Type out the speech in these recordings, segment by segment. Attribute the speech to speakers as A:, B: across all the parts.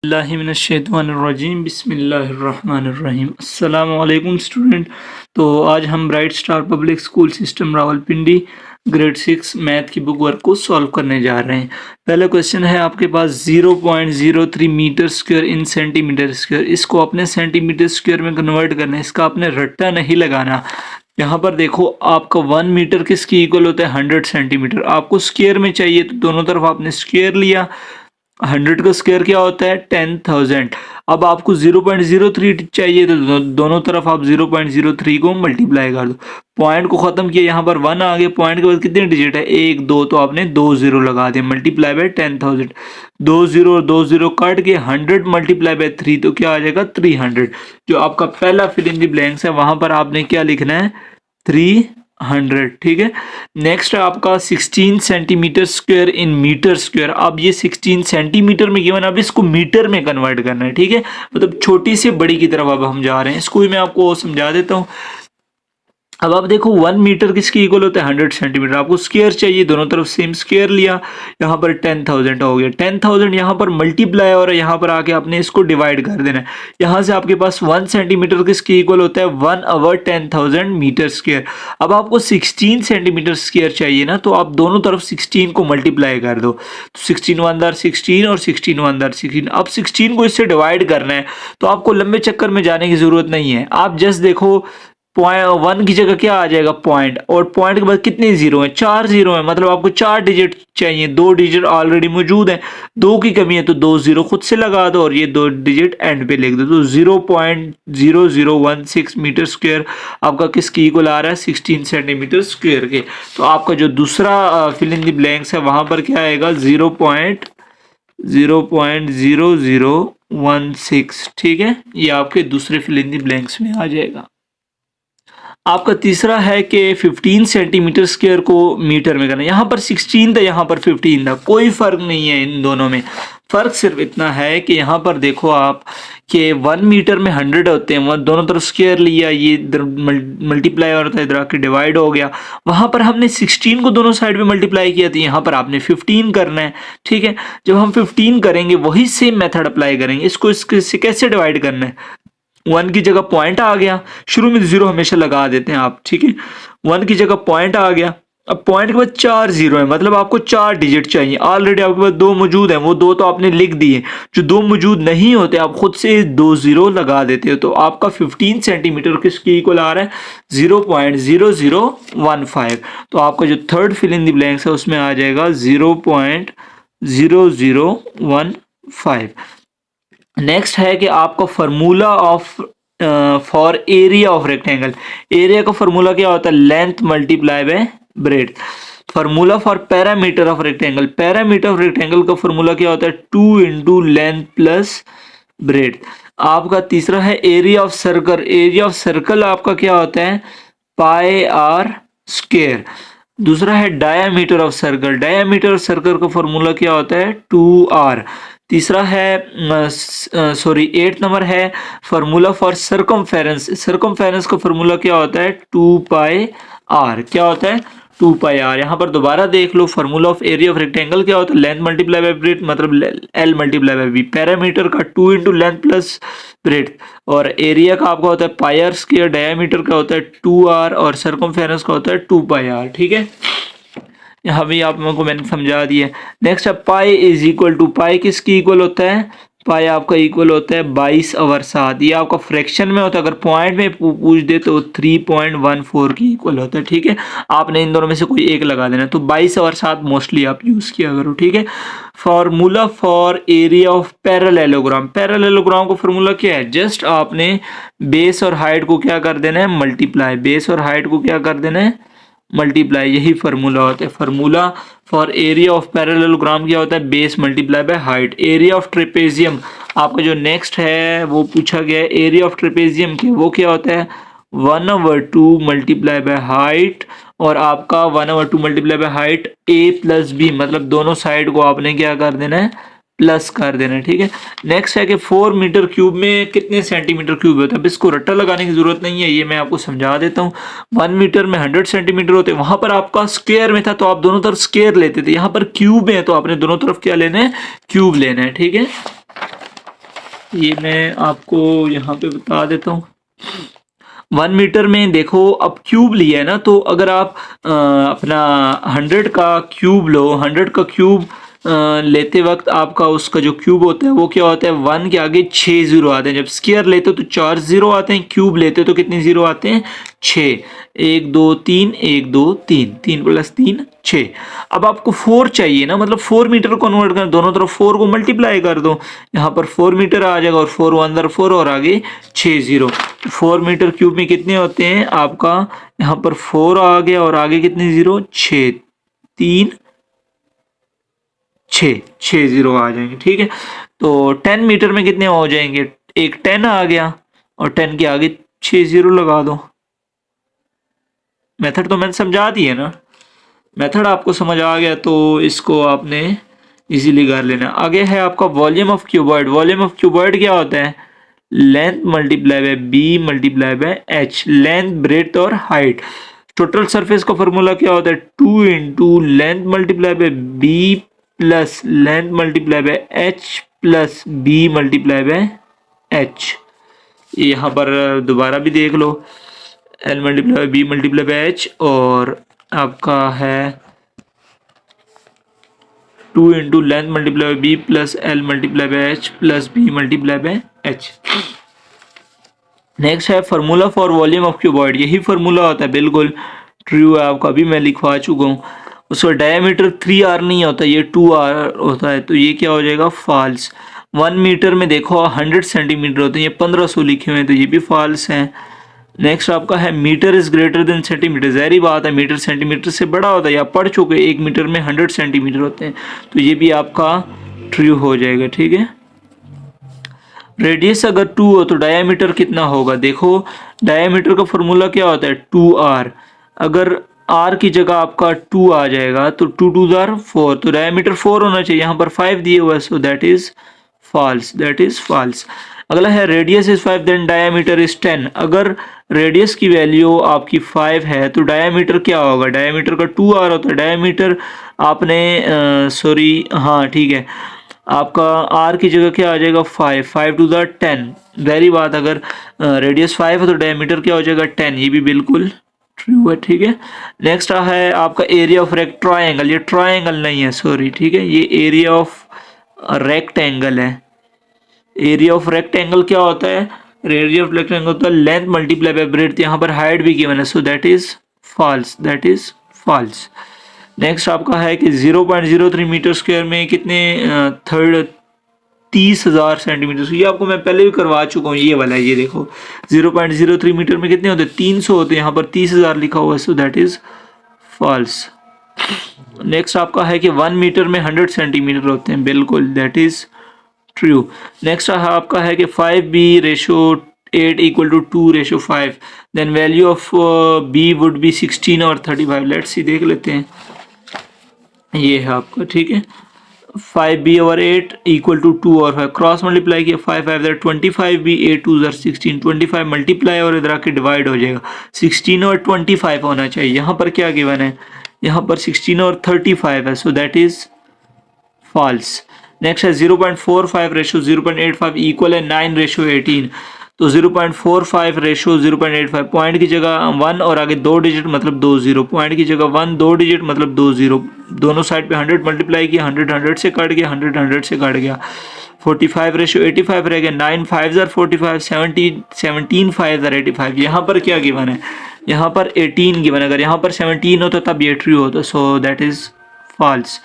A: बिस्मिल्लाहिर्रहमानिर्रहीम बिस्मिल्लाहिर्रहमानिर्रहीम अस्सलामु अलैकुम स्टूडेंट। तो आज हम Bright Star Public School System Rawalpindi grade 6 math की बुक वर्क को सॉल्व करने जा रहे हैं। पहला क्वेश्चन है आपके पास 0.03 metre square in centimetre square. इसको अपने सेंटीमीटर स्क्वायर में कन्वर्ट करना है, इसका आपने रट्टा नहीं लगाना। यहाँ पर देखो आपका 1 मीटर किसकी इक्वल होता है 100 सेंटीमीटर। आपको स्क्वायर में चाहिए तो दोनों तरफ आपने स्क्वायर लिया। 100 का स्क्वायर क्या होता है 10,000। अब आपको 0.03 चाहिए तो दोनों तरफ आप 0.03 को मल्टीप्लाई कर दो। पॉइंट को खत्म किया, यहाँ पर 1 आ गया। पॉइंट के बाद कितने डिजिट है 1 2, तो आपने 2 0 लगा दिया। मल्टीप्लाई बाय 10,000, 2 0 और 2 0 काट के 100 मल्टीप्लाई बाय 3 तो क्या आ जाएगा 300। जो आपका पहला फिल इन द ब्लैंक्स है वहां पर आपने क्या लिखना है 300। ठीक है। नेक्स्ट है आपका 16 centimetre square in metre square. अब ये 16 सेंटीमीटर में गिवन, अब इसको मीटर में कन्वर्ट करना है। ठीक है, मतलब छोटी से बड़ी की तरफ अब हम जा रहे हैं। इसको भी मैं आपको समझा देता हूँ। अब आप देखो 1 मीटर किसकी इक्वल होता है 100 सेंटीमीटर। आपको स्क्वायर चाहिए, दोनों तरफ सेम स्क्वायर लिया। यहाँ पर 10,000 हो गया। 10,000 यहाँ पर मल्टीप्लाई और यहाँ पर आके आपने इसको डिवाइड कर देना है। यहाँ से आपके पास 1 सेंटीमीटर किसकी इक्वल होता है 1/10,000 मीटर स्क्वायर। अब आपको 16 सेंटीमीटर स्क्वायर चाहिए ना, तो आप दोनों तरफ 16 को मल्टीप्लाई कर दो। तो 16 1 दार 16 और 16 1 दार 16। अब 16 को इससे डिवाइड करना है, तो आपको लंबे चक्कर में जाने की जरूरत नहीं है। आप जस्ट देखो पॉइंट 1 की जगह क्या आ जाएगा पॉइंट, और पॉइंट के बाद कितने जीरो हैं 4 जीरो हैं। मतलब आपको 4 डिजिट चाहिए, 2 डिजिट ऑलरेडी मौजूद है, 2 की कमी है तो 2 जीरो खुद से लगा दो और ये 2 डिजिट एंड पे लिख दो। तो 0.0016 मीटर स्क्वायर आपका किसकी इक्वल आ रहा है 16 सेंटीमीटर स्क्वायर के। तो आपका जो दूसरा फिल इन द ब्लैंक्स है वहां पर क्या आएगा 0.0016। ठीक है, ये आपके दूसरे फिल इन द ब्लैंक्स में आ जाएगा। आपका तीसरा है कि 15 सेंटीमीटर स्क्वायर को मीटर में करना। यहाँ पर 16 था, यहाँ पर 15 था, कोई फर्क नहीं है इन दोनों में। फर्क सिर्फ इतना है कि यहाँ पर देखो आप कि 1 मीटर में 100 होते हैं, वहाँ दोनों तरफ स्क्वायर लिया, ये इधर मल्टीप्लाई होता है, इधर आके डिवाइड हो गया। वहाँ पर हमने 16 को दोनों साइड में मल्टीप्लाई किया था, यहाँ पर आपने 15 करना है। ठीक है, जब हम 15 करेंगे वही सेम मेथड अप्लाई करेंगे। इसको इससे कैसे डिवाइड करना है, 1 की जगह पॉइंट आ गया, शुरू में 0 हमेशा लगा देते हैं आप। ठीक है, 1 की जगह पॉइंट आ गया। अब पॉइंट के बाद 4 जीरो है, मतलब आपको 4 डिजिट चाहिए। ऑलरेडी आपके पास 2 मौजूद हैं, वो 2 तो आपने लिख दिए। जो 2 मौजूद नहीं होते आप खुद से 2 जीरो लगा देते हो। तो आपका 15 सेंटीमीटर किसकी इक्वल आ रहा है 0.0015। तो आपका जो third fill in the blanks है उसमें आ जाएगा 0.0015। नेक्स्ट है कि आपका formula of for area of rectangle. Area का फार्मूला क्या होता है length multiply by breadth. Formula for perimeter of rectangle, perimeter of rectangle का फार्मूला क्या होता है 2 इंटू लेंथ प्लस ब्रेड्थ। आपका तीसरा है area of circle. Area of circle आपका क्या होता है पाई आर स्क्वायर। दूसरा है diameter of circle. Diameter of circle का फार्मूला क्या होता है 2r। तीसरा है 8 नंबर है फार्मूला फॉर सर्कमफेरेंस। सर्कमफेरेंस का फार्मूला क्या होता है 2 पाई आर। क्या होता है 2 पाई आर। यहाँ पर दोबारा देख लो, formula of area of rectangle क्या होता है लेंथ मल्टीप्लाई बाय ब्रेड्थ, मतलब L multiply by B. Parameter का 2 इंटू लेंथ प्लस ब्रेड्थ, और एरिया का आपका होता है पाई आर स्क्वायर। डायामीटर का होता है 2r और सर्कमफेरेंस का होता है 2 पाई आर। ठीक है, यहाँ भी आप लोगों को मैंने समझा दिया। नेक्स्ट है पाई इज इक्वल टू, पाई किसकी इक्वल होता है पाई आपका इक्वल होता है 22/7। ये आपका फ्रैक्शन में होता है, अगर पॉइंट में पूछ दे तो 3.14 की इक्वल होता है। ठीक है, आपने इन दोनों में से कोई एक लगा देना। तो 22/7 मोस्टली आप यूज किया करो। ठीक है, formula for area of parallelogram. Parallelogram का फार्मूला क्या है जस्ट आपने बेस और हाइट को क्या कर देना है मल्टीप्लाई। बेस और हाइट को क्या कर देना है मल्टीप्लाई, यही फार्मूला होता है। Formula for area of parallelogram क्या होता है base multiply by height. Area of trapezium आपका जो नेक्स्ट है वो पूछा गया है एरिया ऑफ ट्रेपेजियम की, वो क्या होता है 1/2 मल्टीप्लाई बाय हाइट, और आपका 1/2 multiply by height a plus B, मतलब दोनों साइड को आपने क्या कर देना है प्लस कर देना है। ठीक है, नेक्स्ट है कि 4 मीटर क्यूब में कितने सेंटीमीटर क्यूब होता है। अब इसको रट्टा लगाने की जरूरत नहीं है, ये मैं आपको समझा देता हूँ। 1 मीटर में 100 सेंटीमीटर होते हैं, वहां पर आपका स्क्वायर में था तो आप दोनों तरफ स्क्वायर लेते थे। यहाँ पर क्यूब है तो आपने दोनों तरफ क्या लेना है क्यूब लेना है। ठीक है, ये मैं आपको यहाँ पे बता देता हूँ। 1 मीटर में देखो अब क्यूब लिया है ना, तो अगर आप अपना 100 का क्यूब लो, 100 का क्यूब लेते वक्त आपका उसका जो क्यूब होता है वो क्या होता है, 1 के आगे 6 जीरो आते हैं। जब स्क्वायर लेते हो तो 4 जीरो आते हैं, क्यूब लेते हो तो कितने जीरो आते हैं, 6। 1 2 3, 1 2 3, 3 प्लस 3 6। अब आपको 4 चाहिए ना, मतलब 4 मीटर को कन्वर्ट करना, दोनों तरफ 4 को मल्टीप्लाई कर दो, यहाँ पर 4 मीटर आ जाएगा और 4 अंदर 4 और आगे 6 जीरो। 4 मीटर क्यूब में कितने होते हैं आपका, यहाँ पर 4 आ गया और आगे कितने जीरो, 6, 3 6, 6 जीरो आ जाएंगे। ठीक है, तो 10 मीटर में कितने हो जाएंगे, एक 10 आ गया और 10 के आगे 6 जीरो लगा दो। मेथड तो मैंने समझा दी है ना, मेथड आपको समझ आ गया तो इसको आपने इजीली कर लेना। आगे है आपका volume of cuboid. Volume of cuboid क्या होता है, length multiply by B multiply by H, length breadth और हाइट। टोटल सरफेस का फॉर्मूला क्या होता है, 2 into length multiply by B plus length multiply by H plus B multiply by H. यहाँ पर दोबारा भी देख लो, L multiply by B multiply by H, और आपका है 2 into length multiply by B plus L multiply by H plus B multiply by H. Next है formula for volume of cuboid. यही फार्मूला होता है, बिल्कुल ट्रू है, आपको अभी मैं लिखवा चुका हूँ। उसका डायमीटर 3r नहीं होता, ये 2r होता है, तो ये क्या हो जाएगा, फॉल्स। 1 मीटर में देखो 100 सेंटीमीटर होते हैं, ये 1500 लिखे हुए हैं, तो ये भी फॉल्स है। नेक्स्ट आपका है metre is greater than centimetre. जहरी बात है, मीटर सेंटीमीटर से बड़ा होता है, या पढ़ चुके, 1 मीटर में 100 सेंटीमीटर होते हैं, तो ये भी आपका ट्रू हो जाएगा। ठीक है, रेडियस अगर 2 हो तो डायमीटर कितना होगा, देखो डायमीटर का फॉर्मूला क्या होता है, 2r। अगर r की जगह आपका 2 आ जाएगा तो 2 2 जार 4, तो डायमीटर 4 होना चाहिए, यहाँ पर 5 दिए हुआ है, so that is false, that is false. अगला है radius is 5 then diameter is 10। अगर रेडियस की वैल्यू आपकी 5 है तो डायमीटर क्या होगा, डायमीटर का 2r होता है, डायमीटर आपने सॉरी हाँ ठीक है, आपका r की जगह क्या आ जाएगा, 5, 5 टू द 10। वेरी बात, अगर रेडियस 5 है तो डायमीटर क्या हो जाएगा, 10, ये भी बिल्कुल ट्रू है। ठीक है, नेक्स्ट है आपका एरिया ऑफ ट्रायंगल। ये ट्रायंगल नहीं है, सॉरी, ठीक है, ये एरिया ऑफ रेक्टेंगल है। एरिया ऑफ रेक्टेंगल क्या होता है, एरिया ऑफ रेक्टेंगल होता है लेंथ मल्टीप्लाई बाय ब्रेड्थ, यहाँ पर हाइट भी गिवन है, so that is false, that is false. Next आपका है कि 0.03 मीटर स्क्वायर में कितने थर्ड 30,000 सेंटीमीटर। ये आपको मैं पहले भी करवा चुका हूँ, ये वाला है, ये देखो 0.03 मीटर में कितने होते हैं, 300 होते हैं, यहाँ पर 30,000 लिखा हुआ है, so that is false. Next आपका है कि 1 मीटर में 100 सेंटीमीटर होते हैं, बिल्कुल दैट इज ट्रू। नेक्स्ट आपका है कि 5b ratio 8 equal to 2:5, then value of b would be 16 और 35। लेट्स सी, देख लेते हैं, ये है आपका, ठीक है, 5b और 8 इक्वल टू 2 और 5, क्रॉस मल्टीप्लाई किया, 5 5 25b, 8 2 16, 25 मल्टीप्लाई और इधर आके डिवाइड हो जाएगा, 16 और 25 होना चाहिए। यहाँ पर क्या गिवन है, यहाँ पर 16 और 35 है, so that is false. Next है 0.45 रेशो 0.85 इक्वल है 9:18, तो 0.45 रेशो 0.85, पॉइंट की जगह 1 और आगे 2 डिजिट मतलब 2 जीरो, पॉइंट की जगह 1 2 डिजिट मतलब 2 जीरो, दोनों साइड पे 100 मल्टीप्लाई किया, 100 100 से कट गया, 100 100 से कट गया, 45 रेशो 85 रह गया, 9 5 45, 17 17 5 85। यहाँ पर क्या गिवन है, यहाँ पर 18 गिवन, अगर यहाँ पर 17 होता तब ये ट्रू होता, सो दैट इज फॉल्स।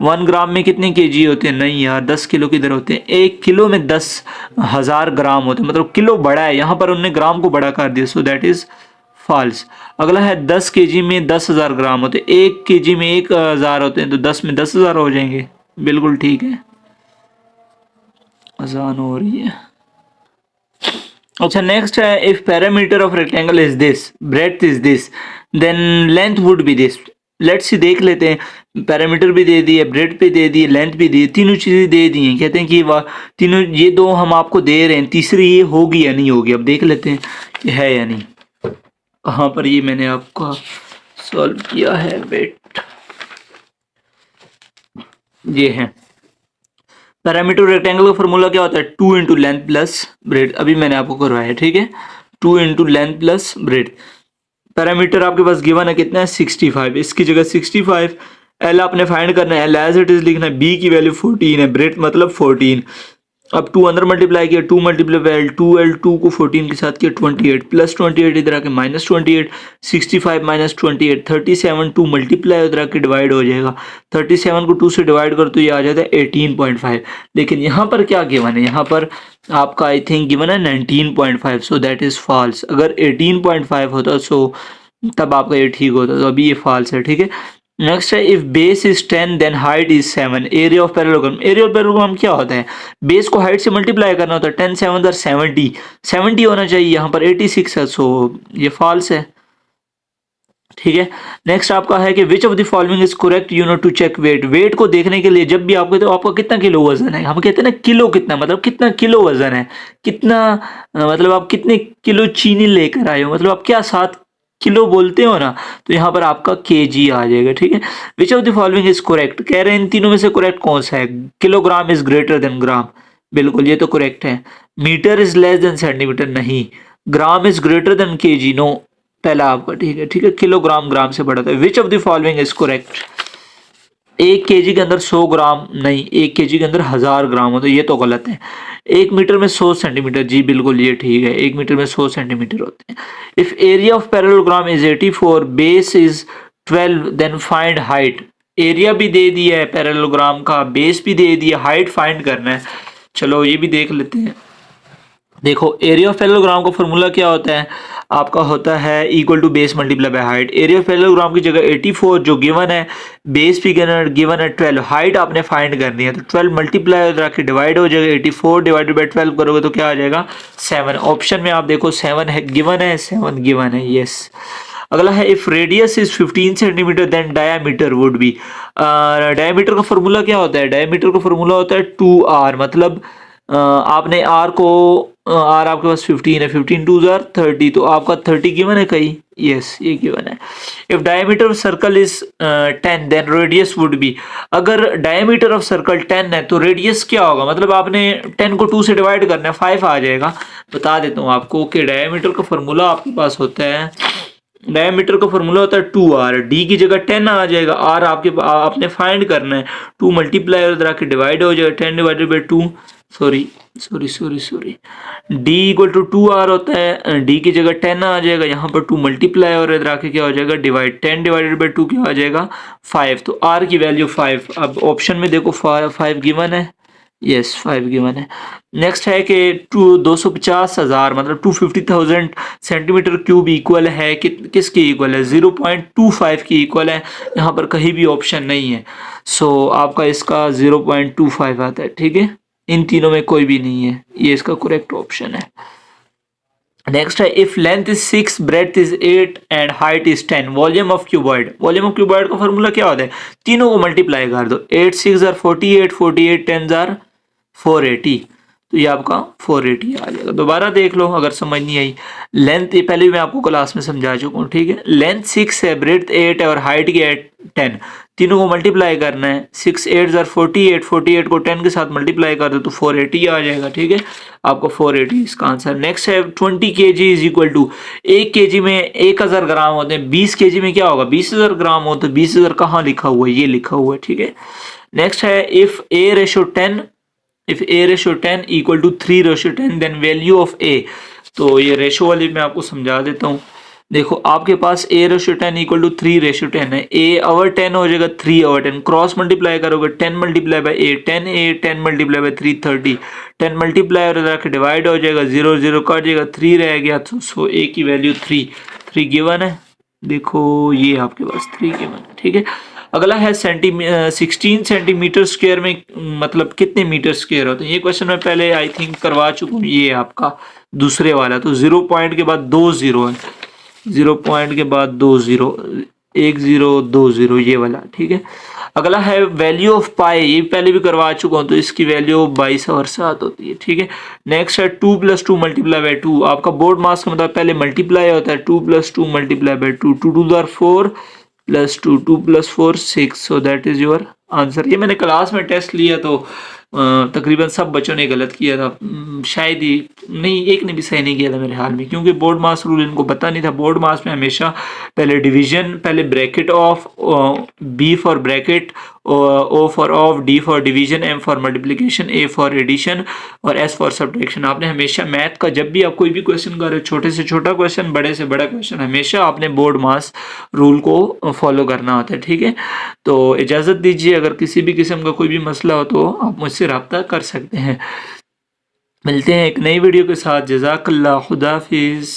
A: 1 ग्राम में कितने केजी होते हैं, नहीं यार 10 किलो किधर होते हैं, 1 किलो में 10,000 ग्राम होते हैं, मतलब किलो बड़ा है, यहाँ पर उन्होंने ग्राम को बड़ा कर दिया, सो दैट इज फॉल्स। अगला है 10 केजी में 10,000 ग्राम होते हैं, 1 केजी में 1,000 होते हैं, तो 10 में 10,000 हो जाएंगे, बिल्कुल ठीक है, आसान हो रही है। अच्छा, नेक्स्ट है if perimeter of rectangle is this, breadth is this, then length would be this. Let's see, देख लेते हैं, पैरामीटर भी दे दिए, ब्रेड भी दे दिए, लेंथ भी दी, तीनों चीज़ें दे दी हैं। कहते हैं कि वाह, तीनों ये दो हम आपको दे रहे हैं, तीसरी ये होगी या नहीं होगी, अब देख लेते हैं कि है या नहीं। कहाँ पर ये मैंने आपका सॉल्व किया है, वेट, ये है पैरामीटर रेक्टेंगल का फॉर्मूला क्या होता है, 2 इंटू लेंथ प्लस ब्रेड, अभी मैंने आपको करवाया है, ठीक है, 2 into length plus bread. Parameter आपके पास गिवन है कितना है, 65, इसकी जगह 65। एल आपने फाइंड करना है, एल एज इट इज लिखना है, बी की वैल्यू 14 है, ब्रेड मतलब 14। अब 2 अंदर मल्टीप्लाई किया, 2 मल्टीप्लाई बाय L2 को 14 के साथ किया 28 प्लस 28 इधर आके माइनस 28, 65 माइनस 28 37, 2 मल्टीप्लाई उधर आके डिवाइड हो जाएगा, 37 को 2 से डिवाइड कर तो ये आ जाता है 18.5। लेकिन यहाँ पर क्या गिवन है, यहाँ पर आपका आई थिंक गिवन है 19.5, सो दैट इज फॉल्स। अगर 18.5 होता सो तब आपका ये ठीक होता, तो अभी ये फॉल्स है, ठीक है। नेक्स्ट है, if base is 10 then height is 7, area of parallelogram. Area of parallelogram क्या होता है, बेस को हाइट से मल्टीप्लाई करना होता है, 10 7 70, 70 होना चाहिए, यहाँ पर 86 है, सो ये फॉल्स है, ठीक है। नेक्स्ट आपका है कि which of the following is correct you know to check weight. Weight को देखने के लिए जब भी आपको तो आपका कितना किलो वजन है, हम कहते हैं ना किलो कितना, मतलब कितना किलो वजन है, कितना मतलब आप कितने किलो चीनी लेकर आए हो, मतलब आप क्या 7 किलो बोलते हो ना, तो यहाँ पर आपका केजी आ जाएगा, ठीक है। विच of the following is correct, कह रहे हैं इन तीनों में से करेक्ट कौन सा है। Kilogram is greater than gram, बिल्कुल ये तो करेक्ट है। Metre is less than centimetre, नहीं। Gram is greater than KG, no, पहला आपका ठीक है, ठीक है। किलोग्राम ग्राम से बढ़ा था। विच of the following is correct, 1 KG के अंदर 100 ग्राम नहीं, 1 केजी के अंदर 1000 ग्राम हो, तो ये तो गलत है। 1 मीटर में 100 सेंटीमीटर, जी बिल्कुल ये ठीक है, 1 मीटर में 100 सेंटीमीटर होते हैं। If area of parallelogram is 84, base is 12, then find height. Area भी दे दिया है पैरेललोग्राम का, बेस भी दे दिया, हाइट फाइंड करना है। चलो ये भी देख लेते हैं। देखो एरिया ऑफ पैरेललोग्राम का फॉर्मूला क्या होता है, आपका होता है equal to base multiply by height. Area of parallelogram की जगह 84 जो गिवन है, बेस भी गिवन है 12, हाइट आपने फाइंड करनी है, तो 12 मल्टीप्लाई रखे डिवाइड हो जाएगा, 84 डिवाइडेड बाय 12 करोगे तो क्या आ जाएगा 7। ऑप्शन में आप देखो 7 है, गिवन है, 7 गिवन है, यस। अगला है, if radius is 15 centimetre then diameter would be. Diameter का फॉर्मूला क्या होता है, डायामीटर का फॉर्मूला होता है 2r, मतलब आपने r को r आपके पास 15 है, 15 2 30, तो आपका 30 गिवन है कहीं, यस ये गिवन है। If diameter of circle is 10 then radius would be. अगर डायमीटर ऑफ सर्कल 10 है तो रेडियस क्या होगा, मतलब आपने 10 को 2 से डिवाइड करना है, 5 आ जाएगा। बता देता हूँ आपको कि डायमीटर का फॉर्मूला आपके पास होता है, डायमीटर का फॉर्मूला होता है 2r, d की जगह 10 आ जाएगा, r आपने फाइंड करना है, 2 मल्टीप्लाई उधर आके डिवाइड हो जाएगा, 10 divided by 2, sorry d equal to 2r होता है, d की जगह 10 आ जाएगा, यहाँ पर 2 मल्टीप्लाई और इधर आके क्या हो जाएगा डिवाइड, 10 डिवाइडेड बाई 2 क्या आ जाएगा 5, तो r की वैल्यू 5। अब ऑप्शन में देखो 5 गिवन है, यस 5 गिवन है। नेक्स्ट है कि 250,000 मतलब 250,000 सेंटीमीटर क्यूब इक्वल है किसके इक्वल है, 0.25 की इक्वल है, यहाँ पर कहीं भी ऑप्शन नहीं है, सो आपका इसका 0.25 आता है, ठीक है। इन तीनों में कोई भी नहीं है, ये इसका करेक्ट ऑप्शन है। नेक्स्ट है, if length is 6, breadth is 8 and height is 10, volume of cuboid. Volume of cuboid का फॉर्मूला क्या होता है, तीनों को मल्टीप्लाई कर दो, 8 6 48, 48 10 480, तो ये आपका 480 आ जाएगा। दोबारा देख लो अगर समझ नहीं आई। लेंथ ये पहले भी मैं आपको क्लास में समझा चुका हूँ, ठीक है। लेंथ 6 है, ब्रेथ 8 है और हाइट की है 10, तीनों को मल्टीप्लाई करना है, 6 8 48, 48 को 10 के साथ मल्टीप्लाई कर दो तो 480 आ जाएगा, ठीक है। आपको 480 इसका आंसर। नेक्स्ट है 20 kg is equal to, 1 kg में 1000 ग्राम होते हैं, 20 kg में क्या होगा 20,000 ग्राम हो, तो 20,000 कहाँ लिखा हुआ है, ये लिखा हुआ है, ठीक है। नेक्स्ट है, if a ratio 10 equal to 3 ratio 10 then value of a। तो ये रेशो वाली मैं आपको समझा देता हूँ। देखो आपके पास a ratio 10 equal to 3 ratio 10 है, a ओवर 10 हो जाएगा 3 ओवर 10, क्रॉस मल्टीप्लाई करोगे 10 multiply by a, 10 multiply by 3 30, 10 multiply और रख डिवाइड हो जाएगा, 0 0 कट जाएगा, 3 रह गया, तो सो a की वैल्यू 3 गिवन है। देखो ये आपके पास 3 गिवन है, ठीक है। अगला है 16 सेंटीमीटर स्क्वायर में मतलब कितने मीटर स्क्वायर होते हैं, ये क्वेश्चन मैं पहले आई थिंक करवा चुका हूँ, ये आपका दूसरे वाला, तो 0 पॉइंट के बाद 2 0 है, 0 पॉइंट के बाद 2 0, 1 0 2 0 ये वाला, ठीक है। अगला है वैल्यू ऑफ पाई, ये पहले भी करवा चुका हूँ, तो इसकी वैल्यू 22 और 7 होती है, ठीक है। नेक्स्ट है 2 + 2 मल्टीप्लाई बाई 2, आपका बोर्ड मास का मतलब पहले मल्टीप्लाई होता है, 2 + 2 multiply by 2, 2 2 4 +2 2 + 4 6, so that is your answer. ये मैंने क्लास में टेस्ट लिया तो तकरीबन सब बच्चों ने गलत किया था, शायद ही नहीं, एक ने भी सही नहीं किया था मेरे ख्याल में, क्योंकि बोर्ड मास रूल इनको पता नहीं था। बोर्ड मास में हमेशा पहले डिवीजन, पहले bracket of, B for bracket, O for of, D for division, M for multiplication, A for addition और एस फॉर सब्ट्रैक्शन। आपने हमेशा मैथ का जब भी आप कोई भी क्वेश्चन कर रहे हो, छोटे से छोटा क्वेश्चन, बड़े से बड़ा क्वेश्चन, हमेशा आपने बोर्ड मास रूल को फॉलो करना होता है, ठीक है। तो इजाज़त दीजिए, अगर किसी भी किस्म का कोई भी मसला हो तो आप मुझसे रब्ता कर सकते हैं। मिलते हैं एक नई वीडियो के साथ। जज़ाकल्लाह, खुदा हाफिज़।